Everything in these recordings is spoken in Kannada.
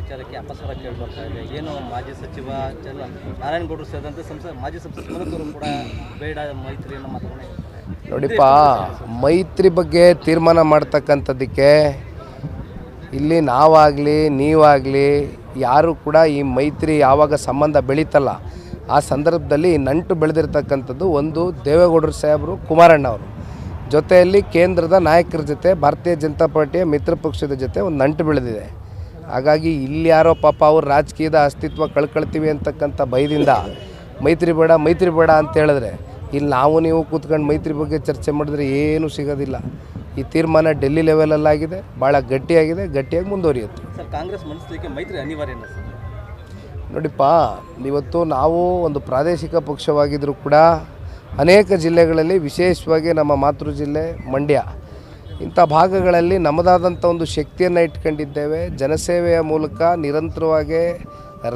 ವಿಚಾರಕ್ಕೆ ಅಪಸ್ವರ ಕೇಳಿಬರ್ತಾ ಇದೆ. ಏನು ಮಾಜಿ ಸಚಿವ ನಾರಾಯಣಗೌಡರು ಸೇರಿದಂತೆ ಮಾಜಿ ಸಂಸದ ಮನಕೂರು ಕೂಡ ಬೇಡ ಮೈತ್ರಿಯನ್ನು ಮಾತುಗಳನ್ನ ಹೇಳ್ತಾರೆ. ನೋಡಿಪ್ಪ, ಮೈತ್ರಿ ಬಗ್ಗೆ ತೀರ್ಮಾನ ಮಾಡ್ತಕ್ಕಂಥದ್ದಕ್ಕೆ ಇಲ್ಲಿ ನಾವಾಗಲಿ ನೀವಾಗಲಿ ಯಾರು ಕೂಡ ಈ ಮೈತ್ರಿ ಯಾವಾಗ ಸಂಬಂಧ ಬೆಳೀತಲ್ಲ ಆ ಸಂದರ್ಭದಲ್ಲಿ ನಂಟು ಬೆಳೆದಿರ್ತಕ್ಕಂಥದ್ದು ಒಂದು ದೇವೇಗೌಡರು ಸಾಹೇಬರು, ಕುಮಾರಣ್ಣ ಅವರು ಜೊತೆಯಲ್ಲಿ ಕೇಂದ್ರದ ನಾಯಕರ ಜೊತೆ ಭಾರತೀಯ ಜನತಾ ಪಾರ್ಟಿಯ ಮಿತ್ರ ಪಕ್ಷದ ಜೊತೆ ಒಂದು ನಂಟು ಬೆಳೆದಿದೆ. ಹಾಗಾಗಿ ಇಲ್ಲಿ ಯಾರೋ ಪಾಪ ಅವ್ರು ರಾಜಕೀಯದ ಅಸ್ತಿತ್ವ ಕಳ್ಕೊಳ್ತೀವಿ ಅಂತಕ್ಕಂಥ ಭಯದಿಂದ ಮೈತ್ರಿ ಬೇಡ ಅಂತ ಹೇಳಿದ್ರೆ ಇಲ್ಲಿ ನಾವು ನೀವು ಕೂತ್ಕೊಂಡು ಮೈತ್ರಿ ಬಗ್ಗೆ ಚರ್ಚೆ ಮಾಡಿದ್ರೆ ಏನೂ ಸಿಗೋದಿಲ್ಲ. ಈ ತೀರ್ಮಾನ ಡೆಲ್ಲಿ ಲೆವೆಲಲ್ಲಾಗಿದೆ, ಭಾಳ ಗಟ್ಟಿಯಾಗಿ ಮುಂದುವರಿಯುತ್ತೆ. ಸರ್, ಕಾಂಗ್ರೆಸ್ ಮನಸ್ಸಿಗೆ ಮೈತ್ರಿ ಅನಿವಾರ್ಯ ಸರ್? ನೋಡಿಪ್ಪ, ಇವತ್ತು ನಾವು ಒಂದು ಪ್ರಾದೇಶಿಕ ಪಕ್ಷವಾಗಿದ್ದರೂ ಕೂಡ ಅನೇಕ ಜಿಲ್ಲೆಗಳಲ್ಲಿ, ವಿಶೇಷವಾಗಿ ನಮ್ಮ ಮಾತೃ ಜಿಲ್ಲೆ ಮಂಡ್ಯ, ಇಂಥ ಭಾಗಗಳಲ್ಲಿ ನಮ್ಮದಾದಂಥ ಒಂದು ಶಕ್ತಿಯನ್ನು ಇಟ್ಕೊಂಡಿದ್ದೇವೆ. ಜನಸೇವೆಯ ಮೂಲಕ ನಿರಂತರವಾಗಿ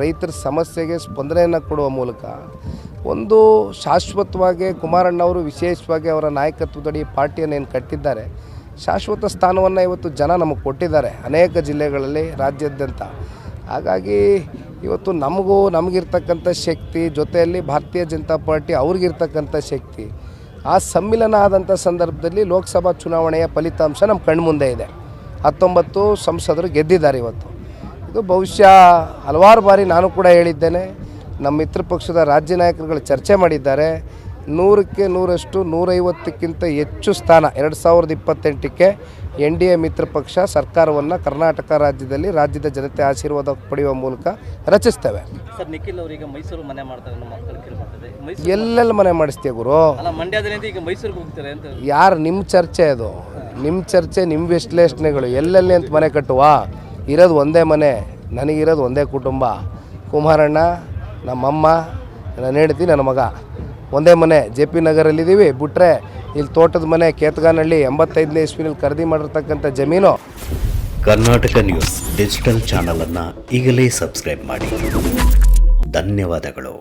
ರೈತರ ಸಮಸ್ಯೆಗೆ ಸ್ಪಂದನೆಯನ್ನು ಕೊಡುವ ಮೂಲಕ ಒಂದು ಶಾಶ್ವತವಾಗಿ ಕುಮಾರಣ್ಣವರು ವಿಶೇಷವಾಗಿ ಅವರ ನಾಯಕತ್ವದಡಿ ಪಾರ್ಟಿಯನ್ನು ಏನು ಕಟ್ಟಿದ್ದಾರೆ, ಶಾಶ್ವತ ಸ್ಥಾನವನ್ನು ಇವತ್ತು ಜನ ನಮಗೆ ಕೊಟ್ಟಿದ್ದಾರೆ ಅನೇಕ ಜಿಲ್ಲೆಗಳಲ್ಲಿ, ರಾಜ್ಯಾದ್ಯಂತ. ಹಾಗಾಗಿ ಇವತ್ತು ನಮಗಿರ್ತಕ್ಕಂಥ ಶಕ್ತಿ ಜೊತೆಯಲ್ಲಿ ಭಾರತೀಯ ಜನತಾ ಪಾರ್ಟಿ ಅವ್ರಿಗಿರ್ತಕ್ಕಂಥ ಶಕ್ತಿ, ಆ ಸಮ್ಮಿಲನ ಆದಂಥ ಸಂದರ್ಭದಲ್ಲಿ ಲೋಕಸಭಾ ಚುನಾವಣೆಯ ಫಲಿತಾಂಶ ನಮ್ಮ ಕಣ್ಮುಂದೆ ಇದೆ. 19 ಸಂಸದರು ಗೆದ್ದಿದ್ದಾರೆ ಇವತ್ತು. ಇದು ಬಹುಶಃ ಹಲವಾರು ಬಾರಿ ನಾನು ಕೂಡ ಹೇಳಿದ್ದೇನೆ, ನಮ್ಮ ಮಿತ್ರ ಪಕ್ಷದ ರಾಜ್ಯ ನಾಯಕರುಗಳು ಚರ್ಚೆ ಮಾಡಿದ್ದಾರೆ. 100ಕ್ಕೆ 100ರಷ್ಟು 150ಕ್ಕಿಂತ ಹೆಚ್ಚು ಸ್ಥಾನ 2028ಕ್ಕೆ NDA ಮಿತ್ರ ಪಕ್ಷ ಸರ್ಕಾರವನ್ನು ಕರ್ನಾಟಕ ರಾಜ್ಯದ ಜನತೆ ಆಶೀರ್ವಾದ ಪಡೆಯುವ ಮೂಲಕ ರಚಿಸ್ತೇವೆ. ಸರ್, ನಿಖಿಲ್ ಅವರಿಗೆ ಮೈಸೂರು ಮನೆ ಮಾಡ್ತಾರೆ ನಮ್ಮ ಮಕ್ಕಳು ಕೇಳ್ಬರ್ತದೆ. ಎಲ್ಲೆಲ್ಲಿ ಮನೆ ಮಾಡಿಸ್ತೀಯ ಗುರು? ಅಲ್ಲ, ಮಂಡ್ಯದಲ್ಲಿ ಈಗ ಮೈಸೂರಿಗೆ ಹೋಗ್ತಾರೆ ಅಂತ. ಯಾರು ನಿಮ್ಮ ಚರ್ಚೆ ಅದು? ನಿಮ್ಮ ಚರ್ಚೆ, ನಿಮ್ಮ ವಿಶ್ಲೇಷಣೆಗಳು. ಎಲ್ಲೆಲ್ಲಿ ಅಂತ ಮನೆ ಕಟ್ಟುವ? ಇರೋದು ಒಂದೇ ಮನೆ, ನನಗಿರೋದು ಒಂದೇ ಕುಟುಂಬ. ಕುಮಾರಣ್ಣ, ನಮ್ಮಮ್ಮ, ನನ್ನ ಹೆಂಡತಿ, ನನ್ನ ಮಗ, ಒಂದೇ ಮನೆ. JP ನಗರಲ್ಲಿದ್ದೀವಿ. ಬಿಟ್ಟರೆ ಇಲ್ಲಿ ತೋಟದ ಮನೆ ಕೇತಗಾನಹಳ್ಳಿ 85ನೇ ಇಸ್ವಿನಲ್ಲಿ ಖರೀದಿ ಮಾಡಿರ್ತಕ್ಕಂಥ ಜಮೀನು. ಕರ್ನಾಟಕ ನ್ಯೂಸ್ ಡಿಜಿಟಲ್ ಚಾನಲನ್ನು ಈಗಲೇ ಸಬ್ಸ್ಕ್ರೈಬ್ ಮಾಡಿ. ಧನ್ಯವಾದಗಳು.